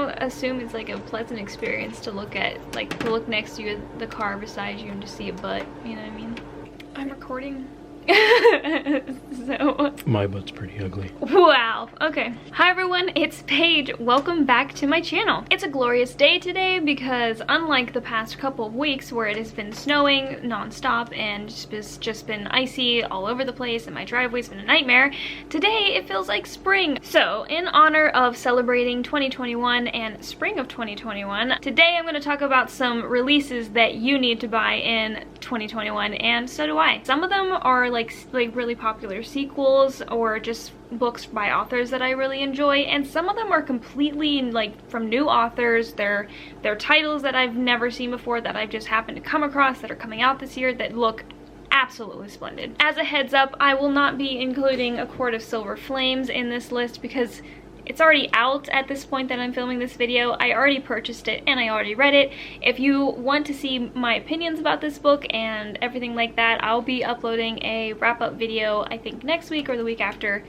don't assume it's like a pleasant experience to look at, like to look next to you at the car beside you and just see a butt, you know what I mean? I'm recording. So my butt's pretty ugly. Wow. Okay. Hi everyone, it's Paige. Welcome back to my channel. It's a glorious day today because unlike the past couple of weeks where it has been snowing non-stop and just been icy all over the place and my driveway's been a nightmare, today it feels like spring. So in honor of celebrating 2021 and spring of 2021, today I'm going to talk about some releases that you need to buy in 2021, and so do I. Some of them are like really popular sequels or just books by authors that I really enjoy, and some of them are completely like from new authors. They're titles that I've never seen before that I've just happened to come across that are coming out this year that look absolutely splendid. As a heads up, I will not be including A Court of Silver Flames in this list because it's already out at this point that I'm filming this video. I already purchased it and I already read it. If you want to see my opinions about this book and everything like that, I'll be uploading a wrap-up video, I think next week or the week after.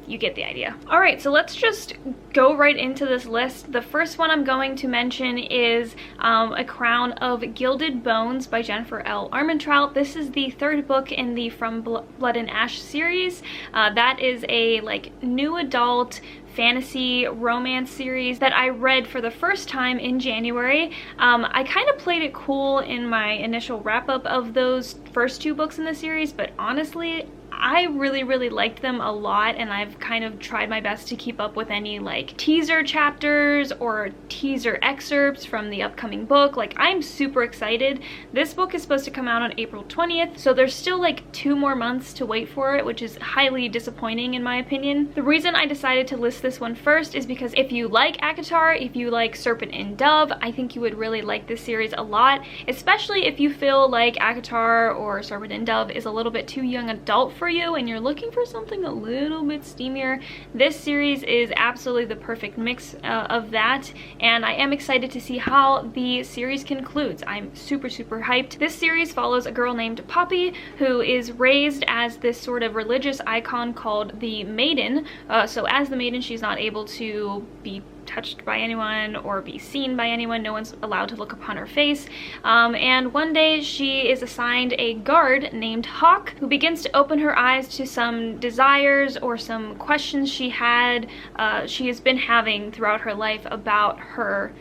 You get the idea. Alright, so let's just go right into this list. The first one I'm going to mention is A Crown of Gilded Bones by Jennifer L. Armentrout. This is the third book in the From Blood and Ash series. That is a like new adult fantasy romance series that I read for the first time in January. I kind of played it cool in my initial wrap-up of those first two books in the series, but honestly, I really liked them a lot, and I've kind of tried my best to keep up with any like teaser chapters or teaser excerpts from the upcoming book. Like, I'm super excited. This book is supposed to come out on April 20th, so there's still like 2 more months to wait for it, which is highly disappointing in my opinion. The reason I decided to list this one first is because if you like ACOTAR, if you like Serpent and Dove, I think you would really like this series a lot, especially if you feel like ACOTAR or Serpent and Dove is a little bit too young adult for you and you're looking for something a little bit steamier. This series is absolutely the perfect mix of that, and I am excited to see how the series concludes. I'm super hyped. This series follows a girl named Poppy who is raised as this sort of religious icon called the Maiden. So as the Maiden, she's not able to be touched by anyone or be seen by anyone. No one's allowed to look upon her face. And one day she is assigned a guard named Hawk who begins to open her eyes to some desires or some questions she has been having throughout her life about her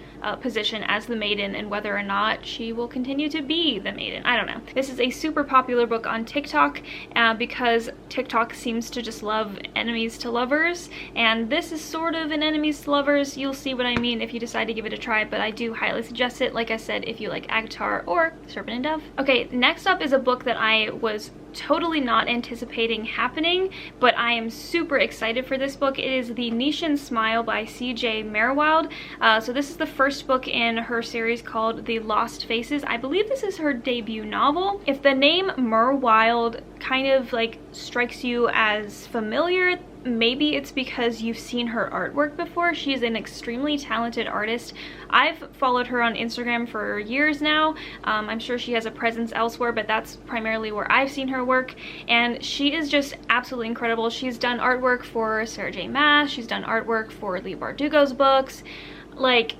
position as the Maiden and whether or not she will continue to be the Maiden. I don't know. This is a super popular book on TikTok because TikTok seems to just love enemies to lovers, and this is sort of an enemies to lovers. You'll see what I mean if you decide to give it a try, but I do highly suggest it, like I said, if you like ACOTAR or Serpent and Dove. Okay, next up is a book that I was totally not anticipating happening, but I am super excited for this book. It is The Nichan Smile by C.J. Merwild. So this is the first book in her series called The Lost Faces. I believe this is her debut novel. If the name Merwild kind of like strikes you as familiar, maybe it's because you've seen her artwork before. She's an extremely talented artist. I've followed her on Instagram for years now. I'm sure she has a presence elsewhere, but that's primarily where I've seen her work, and she is just absolutely incredible. She's done artwork for Sarah J. Maas. She's done artwork for Leigh Bardugo's books. Like,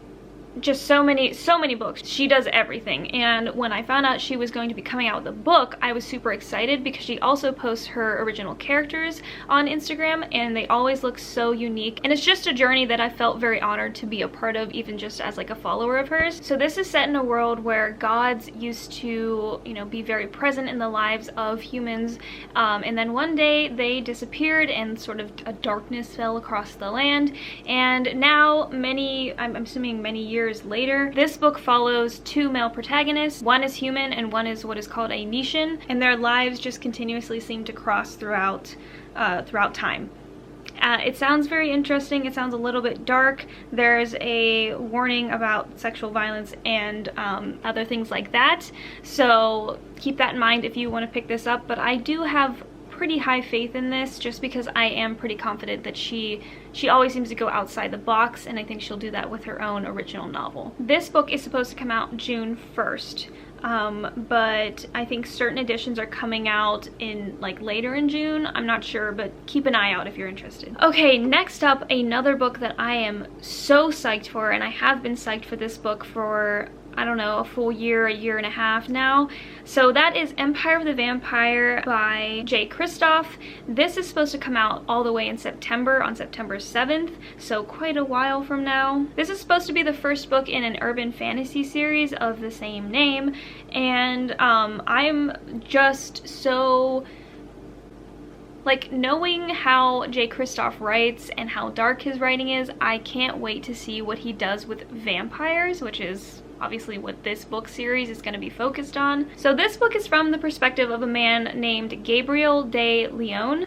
just so many books. She does everything, and when I found out she was going to be coming out with a book, I was super excited because she also posts her original characters on Instagram and they always look so unique, and it's just a journey that I felt very honored to be a part of, even just as like a follower of hers. So this is set in a world where gods used to, you know, be very present in the lives of humans, and then one day they disappeared and sort of a darkness fell across the land, and now I'm assuming many years later, this book follows 2 male protagonists. One is human and one is what is called a Nichan, and their lives just continuously seem to cross throughout time. It sounds very interesting. It sounds a little bit dark. There's a warning about sexual violence and other things like that, so keep that in mind if you want to pick this up. But I do have pretty high faith in this just because I am pretty confident that she always seems to go outside the box, and I think she'll do that with her own original novel. This book is supposed to come out June 1st. but I think certain editions are coming out in like later in June. I'm not sure, but keep an eye out if you're interested. Okay, next up, another book that I am so psyched for, and I have been psyched for this book for, I don't know, a full year, a year and a half now. So that is Empire of the Vampire by Kristoff. This is supposed to come out all the way in September, on September 7th, so quite a while from now. This is supposed to be the first book in an urban fantasy series of the same name, and I'm just so... like, knowing how Kristoff writes and how dark his writing is, I can't wait to see what he does with vampires, which is obviously what this book series is going to be focused on. So this book is from the perspective of a man named Gabriel de Leon,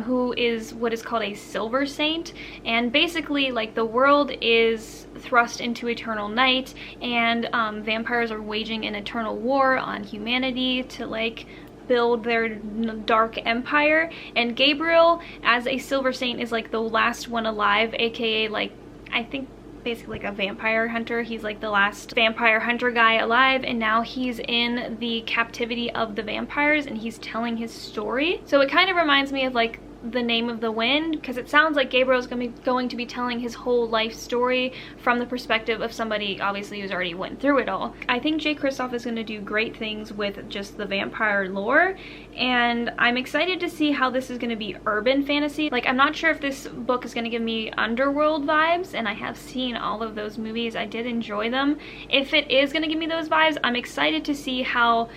who is what is called a silver saint, and basically like the world is thrust into eternal night, and vampires are waging an eternal war on humanity to like build their dark empire, and Gabriel as a silver saint is like the last one alive, aka like, I think basically like a vampire hunter. He's like the last vampire hunter guy alive, and now he's in the captivity of the vampires and he's telling his story. So it kind of reminds me of like The Name of the Wind, because it sounds like Gabriel's going to be telling his whole life story from the perspective of somebody obviously who's already went through it all. I think Kristoff is going to do great things with just the vampire lore, and I'm excited to see how this is going to be urban fantasy. Like, I'm not sure if this book is going to give me underworld vibes, and I have seen all of those movies. I did enjoy them. If it is going to give me those vibes, I'm excited to see how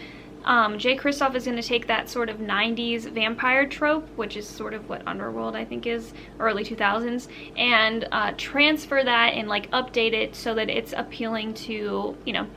Kristoff is going to take that sort of 90s vampire trope, which is sort of what Underworld I think is, early 2000s, and transfer that and like update it so that it's appealing to, you know,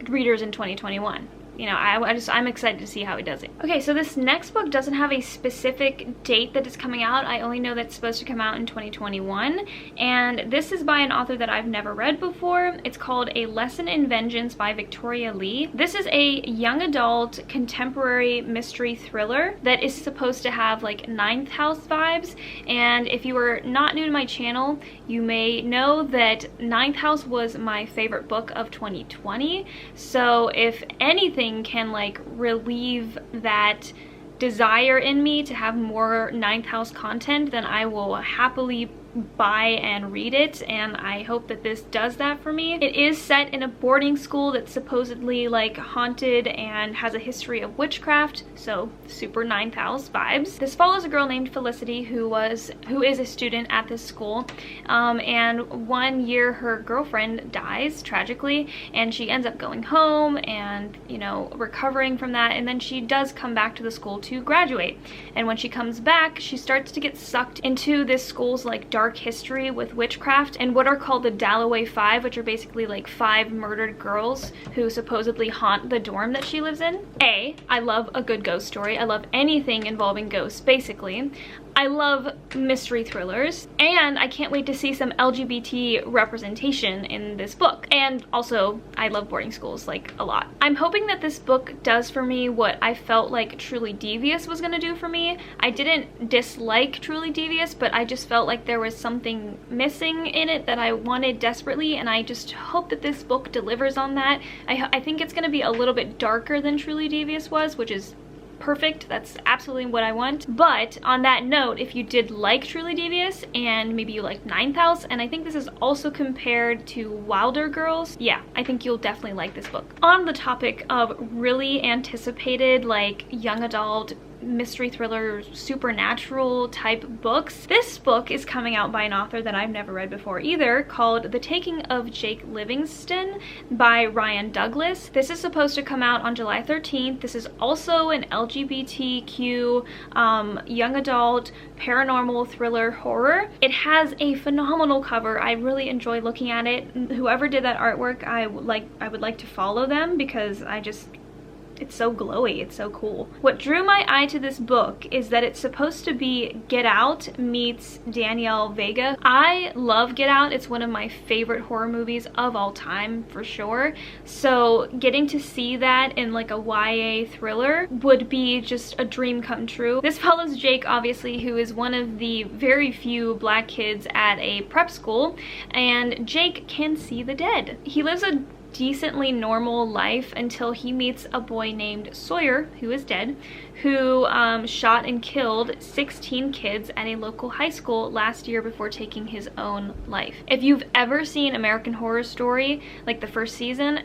readers in 2021. You know, I'm excited to see how he does it. Okay, so this next book doesn't have a specific date that it's coming out. I only know that it's supposed to come out in 2021, and this is by an author that I've never read before. It's called A Lesson in Vengeance by Victoria Lee. This is a young adult contemporary mystery thriller that is supposed to have like Ninth House vibes, and if you are not new to my channel, you may know that Ninth House was my favorite book of 2020, so if anything can like relieve that desire in me to have more Ninth House content, then I will happily buy and read it, and I hope that this does that for me. It is set in a boarding school that's supposedly like haunted and has a history of witchcraft, so super Ninth House vibes. This follows a girl named Felicity who is a student at this school, and one year her girlfriend dies tragically, and she ends up going home and, you know, recovering from that, and then she does come back to the school to graduate, and when she comes back she starts to get sucked into this school's like dark history with witchcraft and what are called the Dalloway Five, which are basically like 5 murdered girls who supposedly haunt the dorm that she lives in. I love a good ghost story. I love anything involving ghosts, basically. I love mystery thrillers, and I can't wait to see some LGBT representation in this book. And also, I love boarding schools, like, a lot. I'm hoping that this book does for me what I felt like Truly Devious was gonna do for me. I didn't dislike Truly Devious, but I just felt like there was something missing in it that I wanted desperately, and I just hope that this book delivers on that. I think it's gonna be a little bit darker than Truly Devious was, which is perfect. That's absolutely what I want. But on that note, if you did like Truly Devious and maybe you like Ninth House, and I think this is also compared to Wilder Girls, yeah, I think you'll definitely like this book. On the topic of really anticipated like young adult mystery thriller supernatural type books, this book is coming out by an author that I've never read before either, called The Taking of Jake Livingston by Ryan Douglas. This is supposed to come out on July 13th. This is also an LGBTQ young adult paranormal thriller horror. It has a phenomenal cover. I really enjoy looking at it. Whoever did that artwork, I would like to follow them because it's so glowy, it's so cool. What drew my eye to this book is that it's supposed to be Get Out meets Danielle Vega. I love Get Out. It's one of my favorite horror movies of all time, for sure. So getting to see that in like a YA thriller would be just a dream come true. This follows Jake, obviously, who is one of the very few black kids at a prep school, and Jake can see the dead. He lives a decently normal life until he meets a boy named Sawyer, who is dead, who shot and killed 16 kids at a local high school last year before taking his own life. If you've ever seen American Horror Story, like the first season,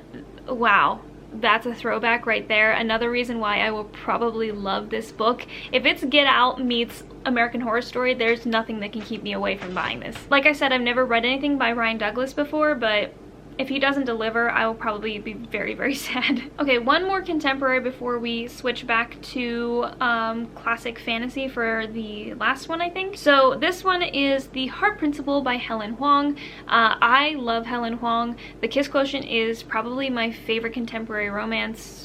wow, that's a throwback right there. Another reason why I will probably love this book. If it's Get Out meets American Horror Story, there's nothing that can keep me away from buying this. Like I said, I've never read anything by Ryan Douglas before, but if he doesn't deliver, I will probably be very, very sad. Okay, one more contemporary before we switch back to classic fantasy for the last one, I think. So this one is The Heart Principle by Helen Hoang. I love Helen Hoang. The Kiss Quotient is probably my favorite contemporary romance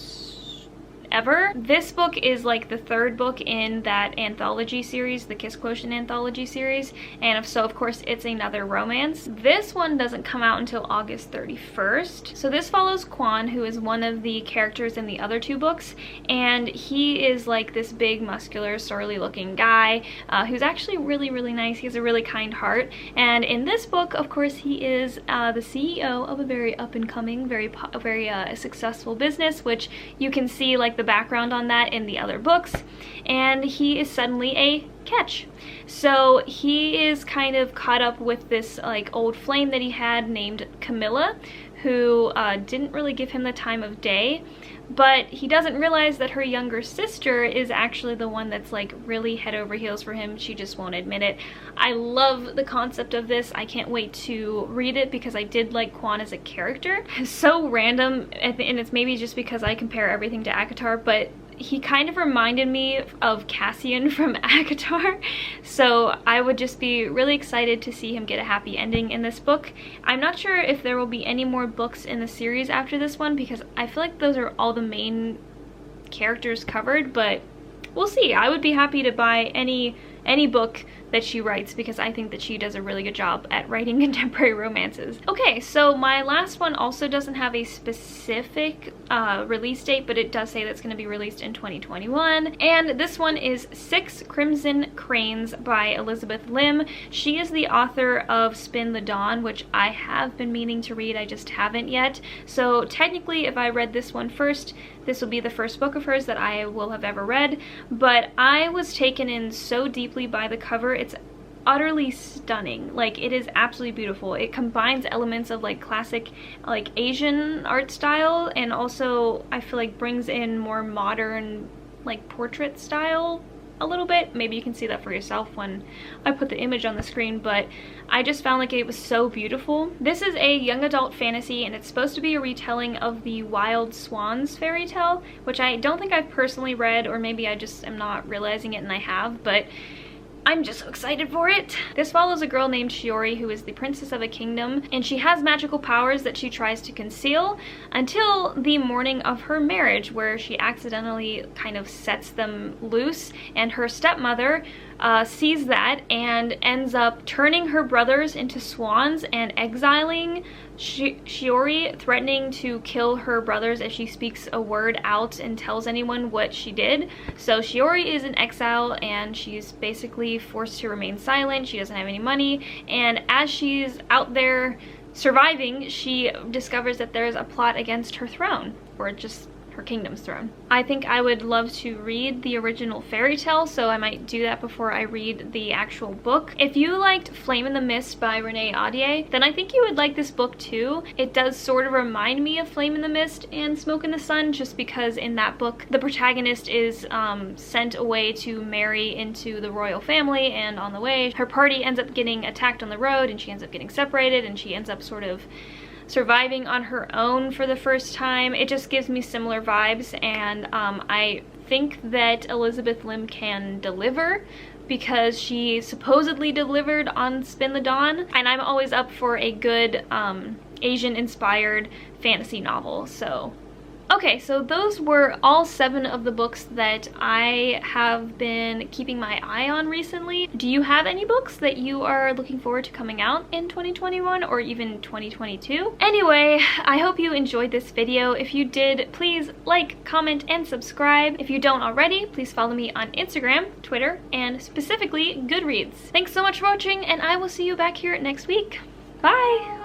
ever. This book is like the third book in that anthology series, the Kiss Quotient anthology series, and so of course it's another romance. This one doesn't come out until August 31st. So this follows Quan, who is one of the characters in the other two books, and he is like this big, muscular, surly looking guy who's actually really, really nice. He has a really kind heart, and in this book, of course, he is the CEO of a very up-and-coming, very successful business, which you can see like the background on that in the other books, and he is suddenly a catch. So he is kind of caught up with this like old flame that he had named Camilla, who didn't really give him the time of day, but he doesn't realize that her younger sister is actually the one that's like really head over heels for him. She just won't admit it. I love the concept of this. I can't wait to read it because I did like Quan as a character. It's so random, and it's maybe just because I compare everything to ACOTAR, but he kind of reminded me of Cassian from ACOTAR, so I would just be really excited to see him get a happy ending in this book. I'm not sure if there will be any more books in the series after this one because I feel like those are all the main characters covered, but we'll see. I would be happy to buy any book that she writes because I think that she does a really good job at writing contemporary romances. Okay, so my last one also doesn't have a specific release date, but it does say that's going to be released in 2021. And this one is 6 Crimson Cranes by Elizabeth Lim. She is the author of Spin the Dawn, which I have been meaning to read, I just haven't yet. So technically, if I read this one first, this will be the first book of hers that I will have ever read, but I was taken in so deeply by the cover. It's utterly stunning. Like, it is absolutely beautiful. It combines elements of like classic like Asian art style, and also I feel like brings in more modern like portrait style a little bit. Maybe you can see that for yourself when I put the image on the screen, but I just found like it was so beautiful. This is a young adult fantasy, and it's supposed to be a retelling of the Wild Swans fairy tale, which I don't think I've personally read, or maybe I just am not realizing it and I have, but I'm just so excited for it. This follows a girl named Shiori who is the princess of a kingdom, and she has magical powers that she tries to conceal until the morning of her marriage, where she accidentally kind of sets them loose, and her stepmother sees that and ends up turning her brothers into swans and exiling Shiori, threatening to kill her brothers if she speaks a word out and tells anyone what she did. So Shiori is in exile, and she's basically forced to remain silent. She doesn't have any money, and as she's out there surviving, she discovers that there's a plot against her throne, or just her kingdom's throne. I think I would love to read the original fairy tale, so I might do that before I read the actual book. If you liked Flame in the Mist by Renee Audier, then I think you would like this book too. It does sort of remind me of Flame in the Mist and Smoke in the Sun, just because in that book the protagonist is sent away to marry into the royal family, and on the way her party ends up getting attacked on the road, and she ends up getting separated, and she ends up sort of surviving on her own for the first time. It just gives me similar vibes, and I think that Elizabeth Lim can deliver, because she supposedly delivered on Spin the Dawn, and I'm always up for a good Asian-inspired fantasy novel. So okay, so those were all 7 of the books that I have been keeping my eye on recently. Do you have any books that you are looking forward to coming out in 2021 or even 2022? Anyway, I hope you enjoyed this video. If you did, please like, comment, and subscribe. If you don't already, please follow me on Instagram, Twitter, and specifically Goodreads. Thanks so much for watching, and I will see you back here next week. Bye!